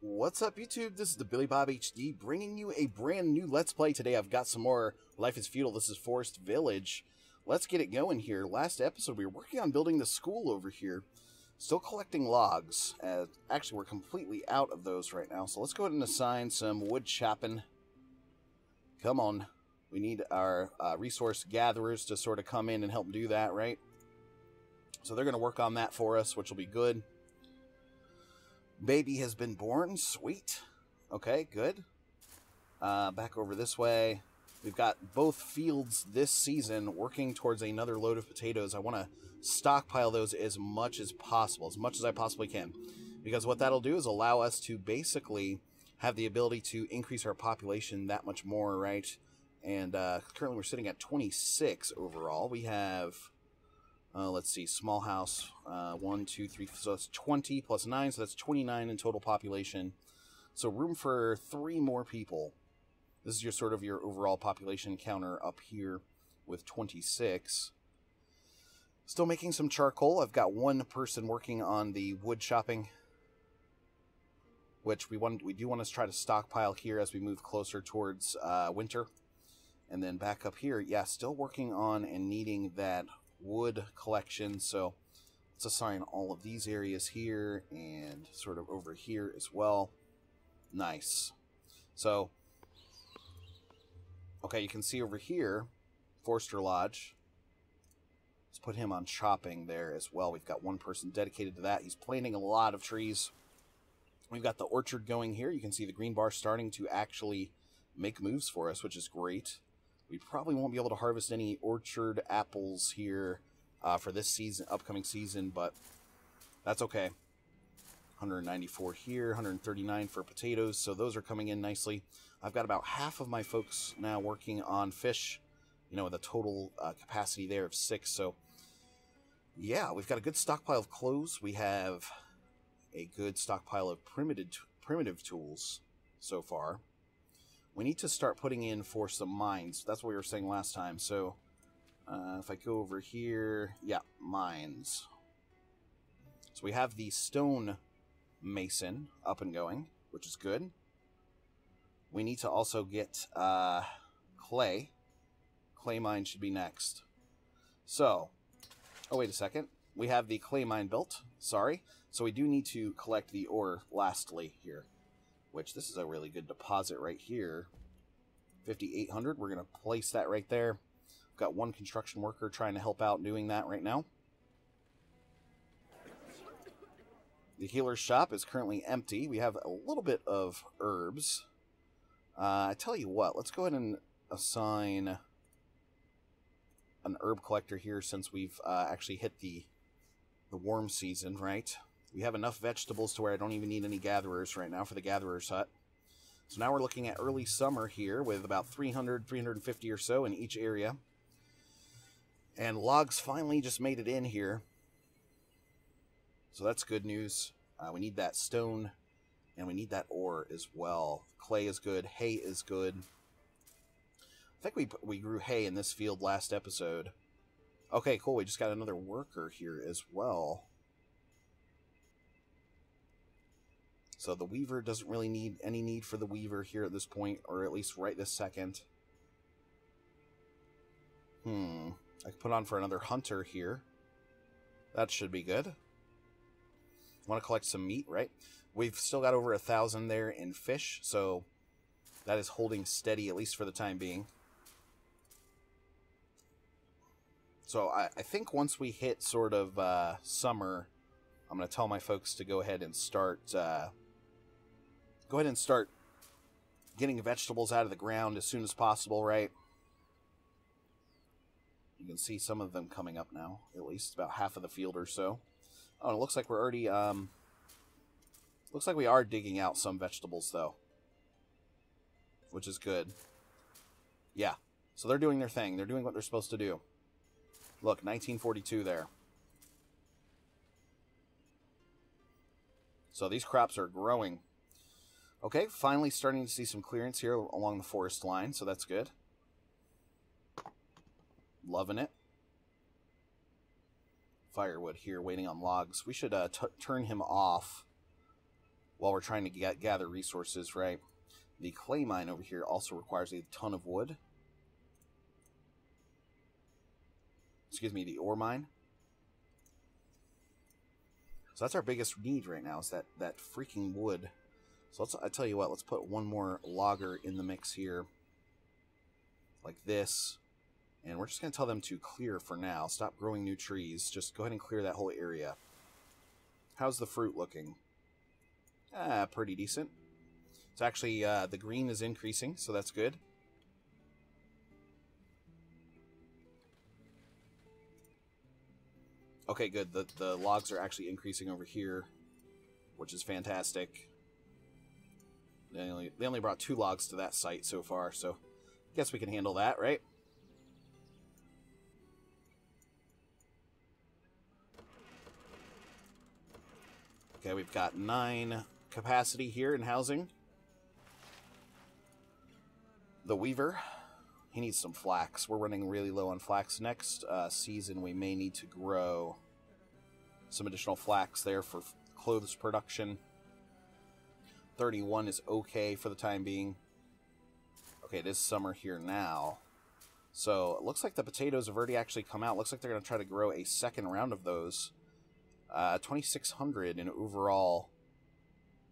What's up, YouTube? This is the Billy Bob HD bringing you a brand new Let's Play today. I've got some more Life is Feudal. This is Forest Village. Let's get it going here. Last episode, we were working on building the school over here. Still collecting logs. Actually, we're completely out of those right now. So let's go ahead and assign some wood chopping. Come on. We need our resource gatherers to sort of come in and help do that, right? So they're going to work on that for us, which will be good. Baby has been born. Sweet. Okay, good. Back over this way. We've got both fields this season working towards another load of potatoes. I want to stockpile those as much as possible, as much as I possibly can. Because what that'll do is allow us to basically have the ability to increase our population that much more, right? And currently we're sitting at 26 overall. We have... let's see, small house, 1, 2, 3, so that's 20 plus 9, so that's 29 in total population. So room for 3 more people. This is your sort of your overall population counter up here with 26. Still making some charcoal. I've got one person working on the wood chopping, which we do want to try to stockpile here as we move closer towards winter. And then back up here, yeah, still working on and needing that wood collection, so let's assign all of these areas here and sort of over here as well. Nice. So, okay, you can see over here, Forester Lodge. Let's put him on chopping there as well. We've got one person dedicated to that. He's planting a lot of trees. We've got the orchard going here. You can see the green bar starting to actually make moves for us, which is great. We probably won't be able to harvest any orchard apples here for this season, upcoming season, but that's okay. 194 here, 139 for potatoes, so those are coming in nicely. I've got about half of my folks now working on fish, you know, with a total capacity there of 6, so yeah, we've got a good stockpile of clothes. We have a good stockpile of primitive tools so far. We need to start putting in for some mines. That's what we were saying last time. So, if I go over here, yeah, mines. So we have the stone mason up and going, which is good. We need to also get clay. Clay mine should be next. So, oh, wait a second. We have the clay mine built. Sorry. So we do need to collect the ore lastly here. Which this is a really good deposit right here. 5,800. We're going to place that right there. We've got one construction worker trying to help out doing that right now. The healer's shop is currently empty. We have a little bit of herbs. I tell you what, let's go ahead and assign an herb collector here since we've actually hit the warm season, right? We have enough vegetables to where I don't even need any gatherers right now for the gatherer's hut. So now we're looking at early summer here with about 300, 350 or so in each area. And logs finally just made it in here. So that's good news. We need that stone and we need that ore as well. Clay is good. Hay is good. I think we grew hay in this field last episode. Okay, cool. We just got another worker here as well. So the weaver doesn't really need any need for the weaver here at this point, or at least right this second. I could put on for another hunter here. That should be good. Want to collect some meat, right? We've still got over 1,000 there in fish, so that is holding steady, at least for the time being. So I think once we hit sort of summer, I'm going to tell my folks to go ahead and start... getting vegetables out of the ground as soon as possible, right? You can see some of them coming up now, at least about half of the field or so. Oh, it looks like we're already, looks like we are digging out some vegetables, though. Which is good. Yeah, so they're doing their thing. They're doing what they're supposed to do. Look, 1942 there. So these crops are growing. Okay, finally starting to see some clearance here along the forest line, so that's good. Loving it. Firewood here, waiting on logs. We should turn him off while we're trying to gather resources, right? The clay mine over here also requires a ton of wood. Excuse me, the ore mine. So that's our biggest need right now, is that freaking wood. So I tell you what, let's put one more logger in the mix here. Like this. And we're just going to tell them to clear for now. Stop growing new trees. Just go ahead and clear that whole area. How's the fruit looking? Pretty decent. It's actually, the green is increasing, so that's good. Okay, good. The logs are actually increasing over here, which is fantastic. They only brought 2 logs to that site so far, so I guess we can handle that, right? Okay, we've got 9 capacity here in housing. The weaver, he needs some flax. We're running really low on flax. Next season, we may need to grow some additional flax there for clothes production. 31 is okay for the time being. Okay, it is summer here now. So it looks like the potatoes have already actually come out. Looks like they're going to try to grow a second round of those. 2,600 in overall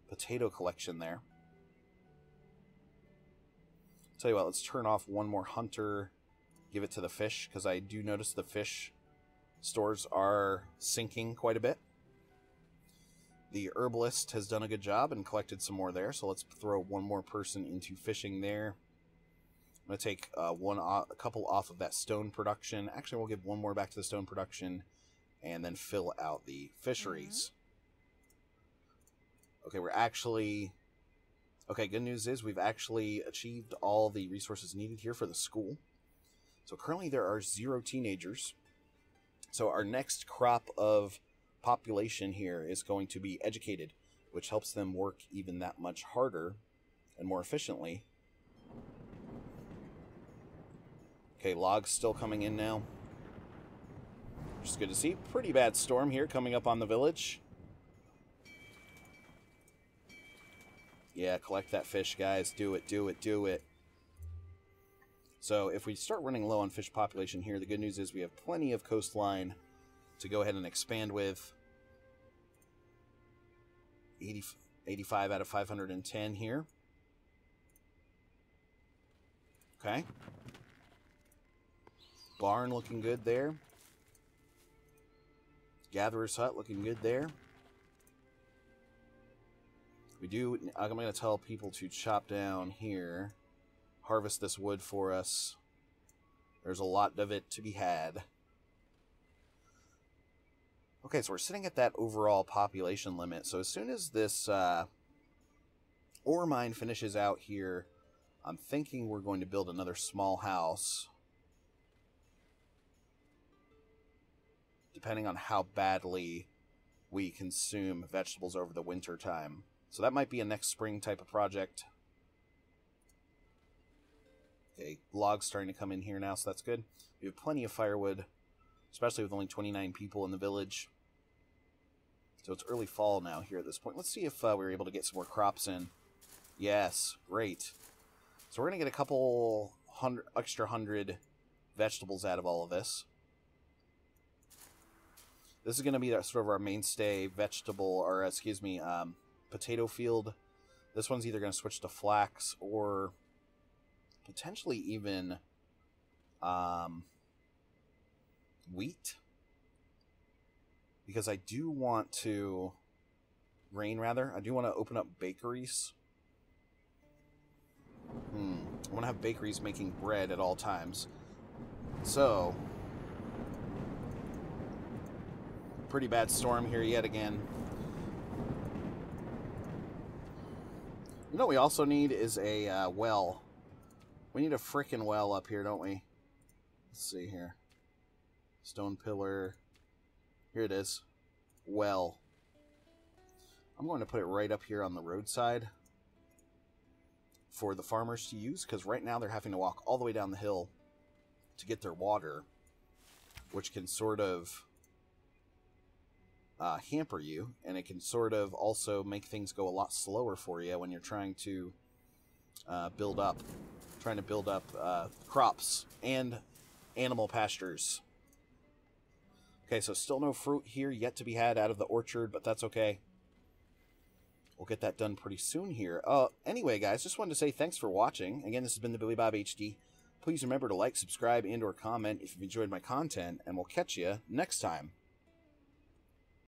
potato collection there. Tell you what, let's turn off one more hunter, give it to the fish, because I do notice the fish stores are sinking quite a bit. The herbalist has done a good job and collected some more there, so let's throw one more person into fishing there. I'm going to take a couple off of that stone production. Actually, we'll give one more back to the stone production and then fill out the fisheries. Okay, we're actually... Okay, good news is we've actually achieved all the resources needed here for the school. So currently there are 0 teenagers. So our next crop of population here is going to be educated, which helps them work even that much harder and more efficiently. Okay, logs still coming in now. Which is good to see. Pretty bad storm here coming up on the village. Yeah, collect that fish, guys. Do it, do it, do it. So if we start running low on fish population here, the good news is we have plenty of coastline to go ahead and expand with. 85 out of 510 here. Okay. Barn looking good there. Gatherer's hut looking good there. I'm going to tell people to chop down here. Harvest this wood for us. There's a lot of it to be had. Okay, so we're sitting at that overall population limit. So as soon as this ore mine finishes out here, I'm thinking we're going to build another small house. Depending on how badly we consume vegetables over the winter time. So that might be a next spring type of project. Okay, logs starting to come in here now, so that's good. We have plenty of firewood, especially with only 29 people in the village. So it's early fall now here at this point. Let's see if we're able to get some more crops in. Yes, great. So we're going to get a couple extra hundred vegetables out of all of this. This is going to be sort of our mainstay vegetable, or excuse me, potato field. This one's either going to switch to flax or potentially even wheat. Because I do want to... grain, rather. I do want to open up bakeries. I want to have bakeries making bread at all times. So... pretty bad storm here yet again. You know what we also need is a well. We need a frickin' well up here, don't we? Let's see here. Stone pillar. Here it is. Well. I'm going to put it right up here on the roadside for the farmers to use, because right now they're having to walk all the way down the hill to get their water, which can sort of hamper you, and it can sort of also make things go a lot slower for you when you're trying to build up crops and animal pastures. Okay, so still no fruit here yet to be had out of the orchard, but that's okay. We'll get that done pretty soon here. Anyway, guys, just wanted to say thanks for watching. Again, this has been the Billy Bob HD. Please remember to like, subscribe, and or comment if you've enjoyed my content, and we'll catch you next time.